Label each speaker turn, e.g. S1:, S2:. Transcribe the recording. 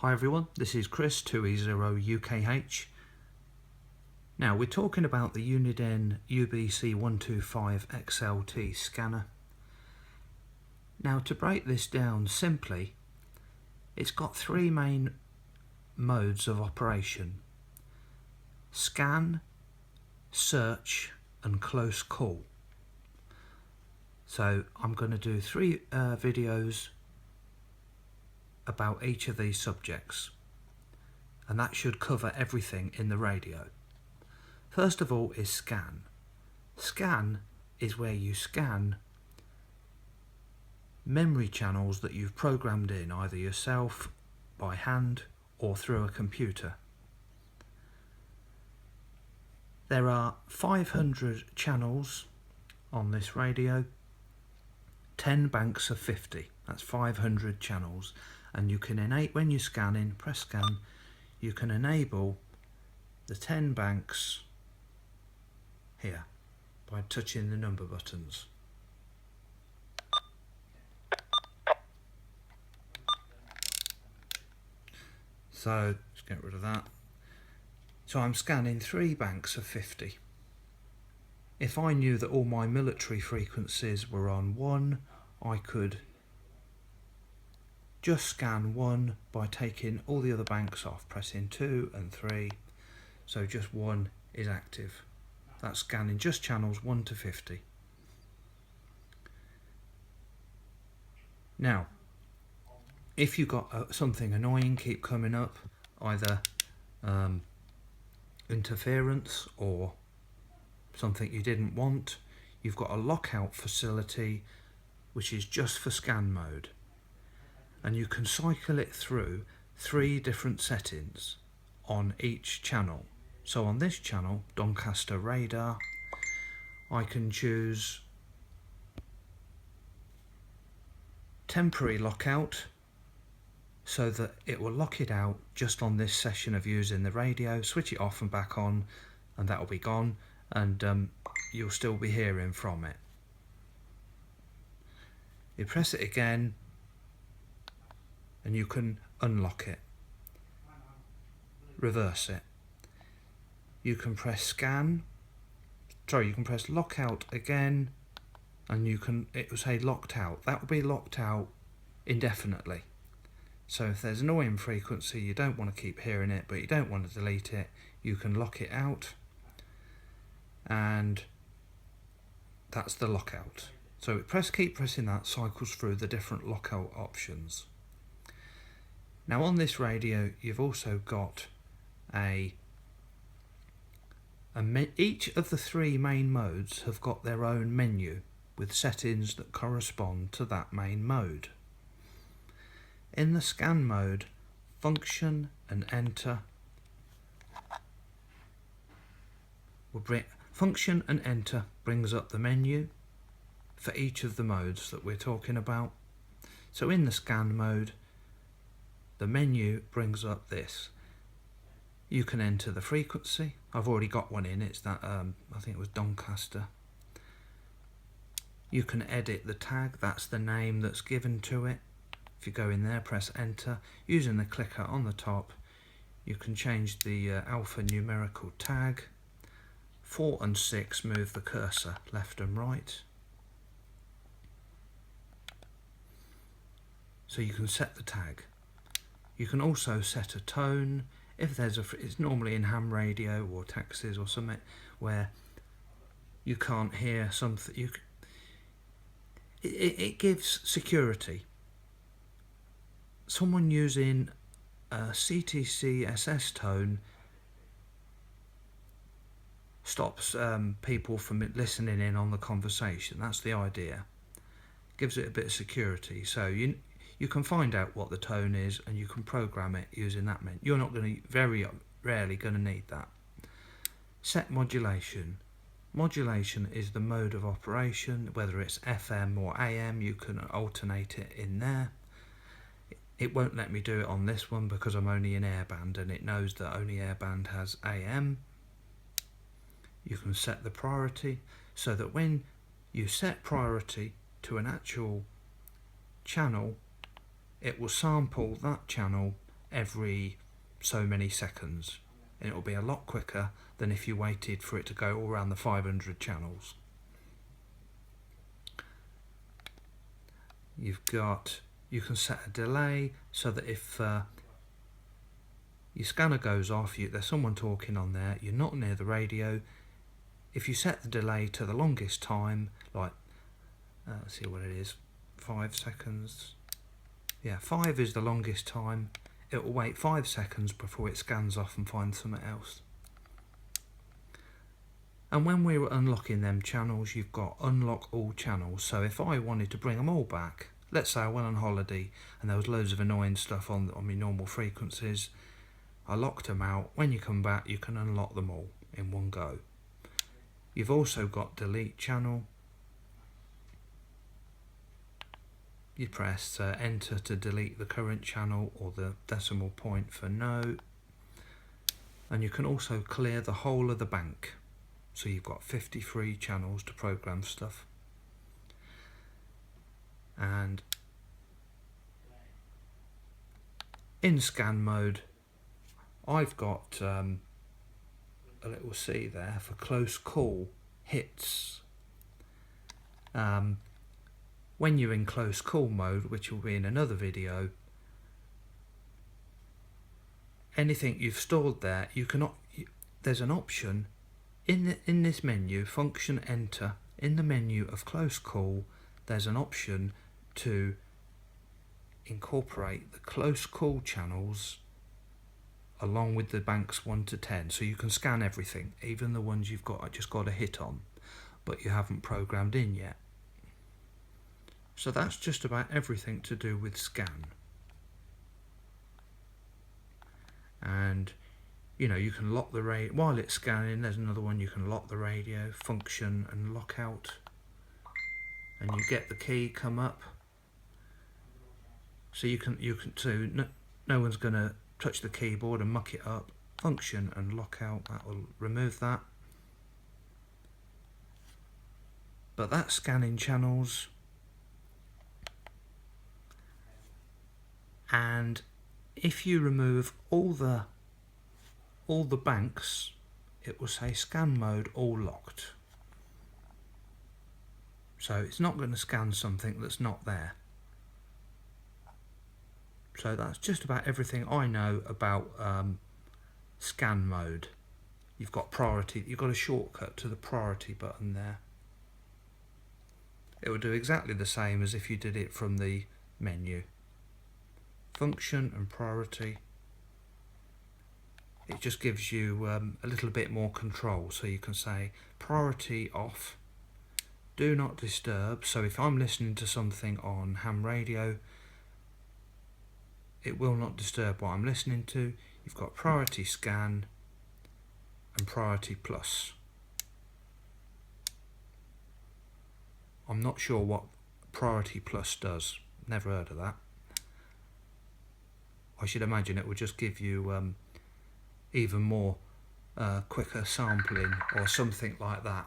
S1: Hi everyone, this is Chris 2E0UKH. Now we're talking about the Uniden ubc125xlt scanner. Now to break this down simply, it's got three main modes of operation: scan, search and close call. So I'm going to do three videos about each of these subjects, and that should cover everything in the radio. First of all is scan. Scan is where you scan memory channels that you've programmed in either yourself, by hand or through a computer. There are 500 channels on this radio, 10 banks of 50, that's 500 channels. And you can enable, when you're scanning, press scan, you can enable the 10 banks here by touching the number buttons. So let's get rid of that. So I'm scanning 3 banks of 50. If I knew that all my military frequencies were on 1, I could just scan 1 by taking all the other banks off, pressing 2 and 3, so just 1 is active. That's scanning just channels 1 to 50. Now, if you've got something annoying keep coming up, either interference or something you didn't want, you've got a lockout facility which is just for scan mode. And you can cycle it through 3 different settings on each channel. So on this channel, Doncaster radar, I can choose temporary lockout, so that it will lock it out just on this session of using the radio, switch it off and back on, and that will be gone, and you'll still be hearing from it. You press it again, and you can unlock it, reverse it. You can press scan, you can press lockout again, and it will say locked out. That will be locked out indefinitely. So if there's an annoying frequency, you don't want to keep hearing it, but you don't want to delete it, you can lock it out, and that's the lockout. So keep pressing that, cycles through the different lockout options. Now on this radio you've also got each of the 3 main modes have got their own menu with settings that correspond to that main mode. In the scan mode, function and enter brings up the menu for each of the modes that we're talking about. So in the scan mode, the menu brings up this. You can enter the frequency. I've already got one in, it's that I think it was Doncaster. You can edit the tag, that's the name that's given to it. If you go in there, press enter, using the clicker on the top, you can change the alphanumerical tag. 4 and 6 move the cursor left and right. So you can set the tag. You can also set a tone. If there's it's normally in ham radio or taxis or something where you can't hear something. It gives security. Someone using a CTC SS tone stops people from listening in on the conversation. That's the idea. Gives it a bit of security. So you can find out what the tone is and you can program it using that menu. You're not going to, very rarely going to need that. Set modulation. Modulation is the mode of operation, whether it's FM or AM, you can alternate it in there. It won't let me do it on this one because I'm only in airband and it knows that only airband has AM. You can set the priority so that when you set priority to an actual channel, it will sample that channel every so many seconds, and it'll be a lot quicker than if you waited for it to go all around the 500 channels. You can set a delay so that if your scanner goes off, there's someone talking on there, you're not near the radio. If you set the delay to the longest time, like let's see what it is, 5 seconds. Yeah, 5 is the longest time. It will wait 5 seconds before it scans off and finds something else. And when we were unlocking them channels, you've got unlock all channels. So if I wanted to bring them all back, let's say I went on holiday and there was loads of annoying stuff on my normal frequencies, I locked them out. When you come back, you can unlock them all in one go. You've also got delete channel. You press enter to delete the current channel, or the decimal point for no. And you can also clear the whole of the bank. So you've got 53 channels to program stuff. And in scan mode, I've got a little C there for close call hits. When you're in close call mode, which will be in another video, anything you've stored there, there's an option in this menu, function enter, in the menu of close call, there's an option to incorporate the close call channels along with the banks 1 to 10, so you can scan everything, even the ones you've just got a hit on but you haven't programmed in yet. So that's just about everything to do with scan. And you can lock the radio while it's scanning. There's another one, you can lock the radio, function and lockout, and you get the key come up. So no one's going to touch the keyboard and muck it up. Function and lockout, that will remove that. But that's scanning channels. And if you remove all the banks, it will say scan mode all locked. So it's not going to scan something that's not there. So that's just about everything I know about scan mode. You've got priority, you've got a shortcut to the priority button there. It will do exactly the same as if you did it from the menu. Function and priority. It just gives you a little bit more control, so you can say priority off, do not disturb. So if I'm listening to something on ham radio, it will not disturb what I'm listening to. You've got priority scan and priority plus. I'm not sure what priority plus does, never heard of that. I should imagine it would just give you even more quicker sampling or something like that.